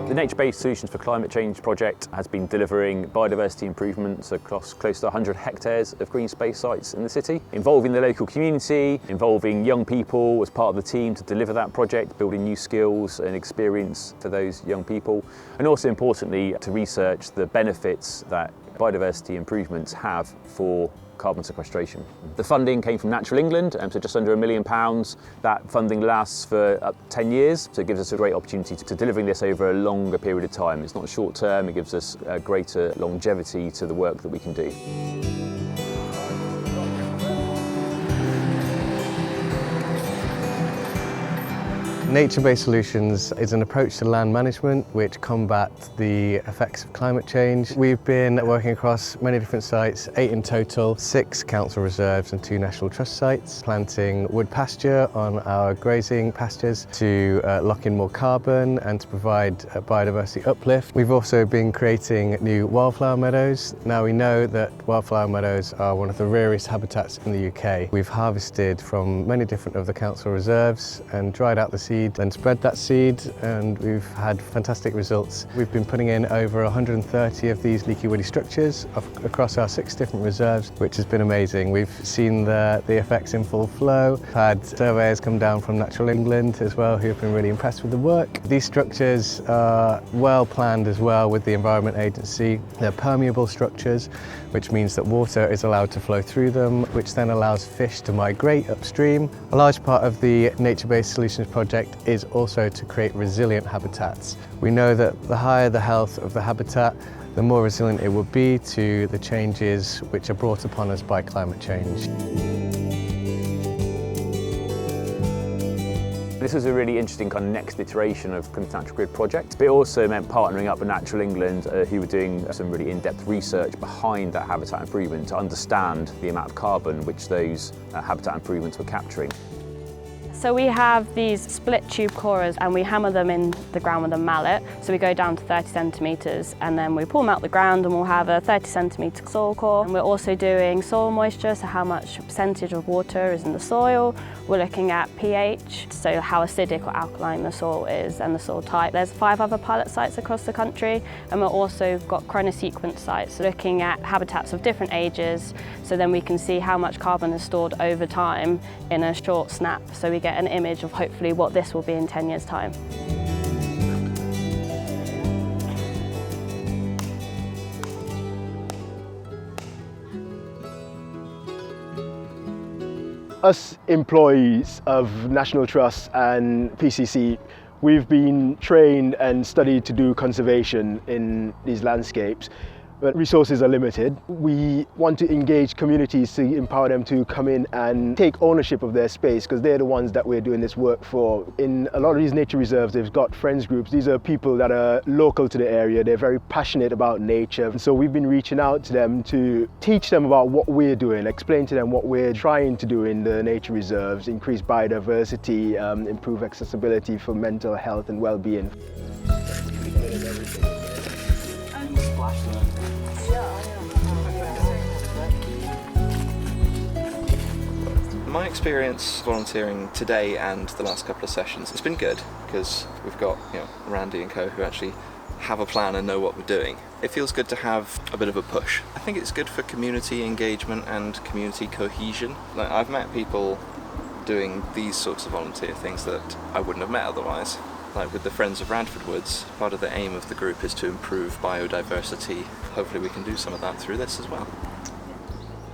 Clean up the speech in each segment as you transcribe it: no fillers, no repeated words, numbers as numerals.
The Nature-Based Solutions for Climate Change project has been delivering biodiversity improvements across close to 100 hectares of green space sites in the city, involving the local community, involving young people as part of the team to deliver that project, building new skills and experience for those young people, and also importantly to research the benefits that biodiversity improvements have for carbon sequestration. The funding came from Natural England, so just under £1 million. That funding lasts for up to 10 years, so it gives us a great opportunity to delivering this over a longer period of time. It's not short term, it gives us a greater longevity to the work that we can do. Nature-based solutions is an approach to land management which combats the effects of climate change. We've been working across many different sites, 8 in total, 6 council reserves and 2 National Trust sites, planting wood pasture on our grazing pastures to lock in more carbon and to provide biodiversity uplift. We've also been creating new wildflower meadows. Now we know that wildflower meadows are one of the rarest habitats in the UK. We've harvested from many different of the council reserves and dried out the seed and spread that seed, and we've had fantastic results. We've been putting in over 130 of these leaky woody structures across our 6 different reserves, which has been amazing. We've seen the effects in full flow. We've had surveyors come down from Natural England as well who have been really impressed with the work. These structures are well planned as well with the Environment Agency. They're permeable structures, which means that water is allowed to flow through them, which then allows fish to migrate upstream. A large part of the Nature-Based Solutions project is also to create resilient habitats. We know that the higher the health of the habitat, the more resilient it will be to the changes which are brought upon us by climate change. This was a really interesting kind of next iteration of Plymouth Natural Grid project, but it also meant partnering up with Natural England, who were doing some really in-depth research behind that habitat improvement to understand the amount of carbon which those habitat improvements were capturing. So we have these split tube corers and we hammer them in the ground with a mallet. So we go down to 30 centimetres and then we pull them out the ground and we'll have a 30 centimetre soil core. And we're also doing soil moisture, so how much percentage of water is in the soil. We're looking at pH, so how acidic or alkaline the soil is and the soil type. There's 5 other pilot sites across the country, and we've also got chronosequence sites looking at habitats of different ages, so then we can see how much carbon is stored over time in a short snap, so we get an image of hopefully what this will be in 10 years' time. Us employees of National Trust and PCC, we've been trained and studied to do conservation in these landscapes, but resources are limited. We want to engage communities to empower them to come in and take ownership of their space, because they're the ones that we're doing this work for. In a lot of these nature reserves, they've got friends groups. These are people that are local to the area. They're very passionate about nature. And so we've been reaching out to them to teach them about what we're doing, explain to them what we're trying to do in the nature reserves, increase biodiversity, improve accessibility for mental health and well-being. My experience volunteering today and the last couple of sessions, it's been good because we've got Randy and co who actually have a plan and know what we're doing. It feels good to have a bit of a push. I think it's good for community engagement and community cohesion. Like, I've met people doing these sorts of volunteer things that I wouldn't have met otherwise. Like with the Friends of Radford Woods, part of the aim of the group is to improve biodiversity. Hopefully we can do some of that through this as well.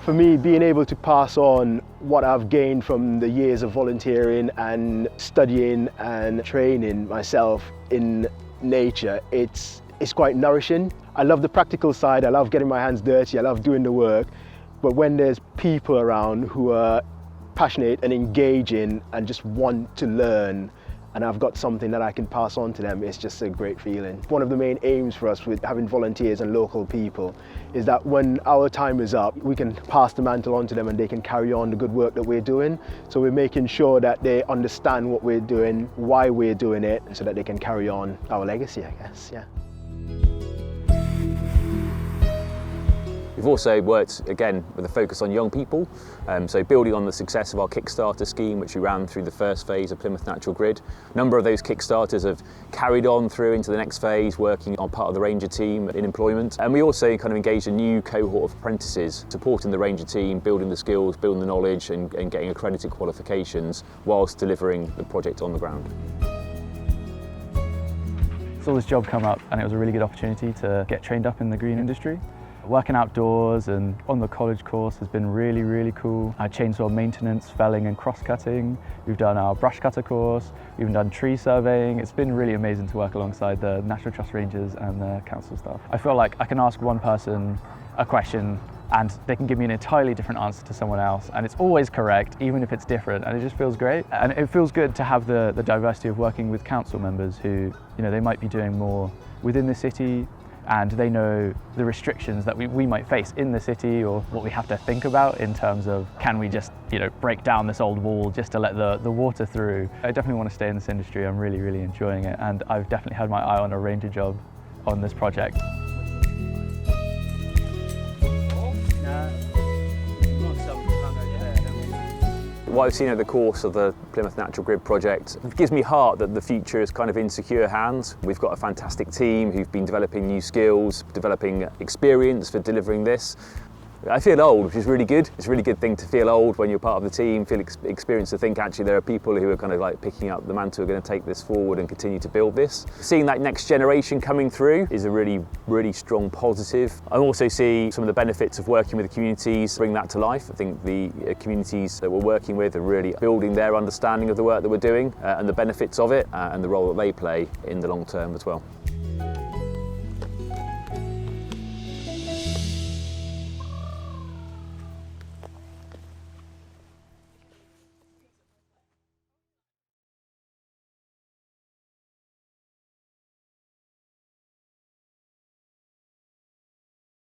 For me, being able to pass on what I've gained from the years of volunteering and studying and training myself in nature, it's quite nourishing. I love the practical side, I love getting my hands dirty, I love doing the work, but when there's people around who are passionate and engaging and just want to learn, and I've got something that I can pass on to them, it's just a great feeling. One of the main aims for us with having volunteers and local people is that when our time is up, we can pass the mantle on to them and they can carry on the good work that we're doing. So we're making sure that they understand what we're doing, why we're doing it, so that they can carry on our legacy, I guess, yeah. We've also worked, again, with a focus on young people, so building on the success of our Kickstarter scheme, which we ran through the first phase of Plymouth Natural Grid. A number of those Kickstarters have carried on through into the next phase, working on part of the Ranger team in employment. And we also kind of engaged a new cohort of apprentices, supporting the Ranger team, building the skills, building the knowledge, and getting accredited qualifications whilst delivering the project on the ground. Saw this job come up and it was a really good opportunity to get trained up in the green industry. Working outdoors and on the college course has been really, really cool. Chainsaw maintenance, felling and cross-cutting. We've done our brush cutter course. We've done tree surveying. It's been really amazing to work alongside the National Trust Rangers and the council staff. I feel like I can ask one person a question and they can give me an entirely different answer to someone else, and it's always correct, even if it's different, and it just feels great. And it feels good to have the diversity of working with council members who, they might be doing more within the city, and they know the restrictions that we might face in the city, or what we have to think about in terms of, can we just break down this old wall just to let the water through. I definitely want to stay in this industry. I'm really, really enjoying it, and I've definitely had my eye on a ranger job on this project. What I've seen over the course of the Plymouth Natural Grid project, it gives me heart that the future is kind of in secure hands. We've got a fantastic team who've been developing new skills, developing experience for delivering this. I feel old, which is really good. It's a really good thing to feel old when you're part of the team, feel experienced, to think actually there are people who are kind of like picking up the mantle, who are going to take this forward and continue to build this. Seeing that next generation coming through is a really, really strong positive. I also see some of the benefits of working with the communities, bring that to life. I think the communities that we're working with are really building their understanding of the work that we're doing and the benefits of it and the role that they play in the long term as well.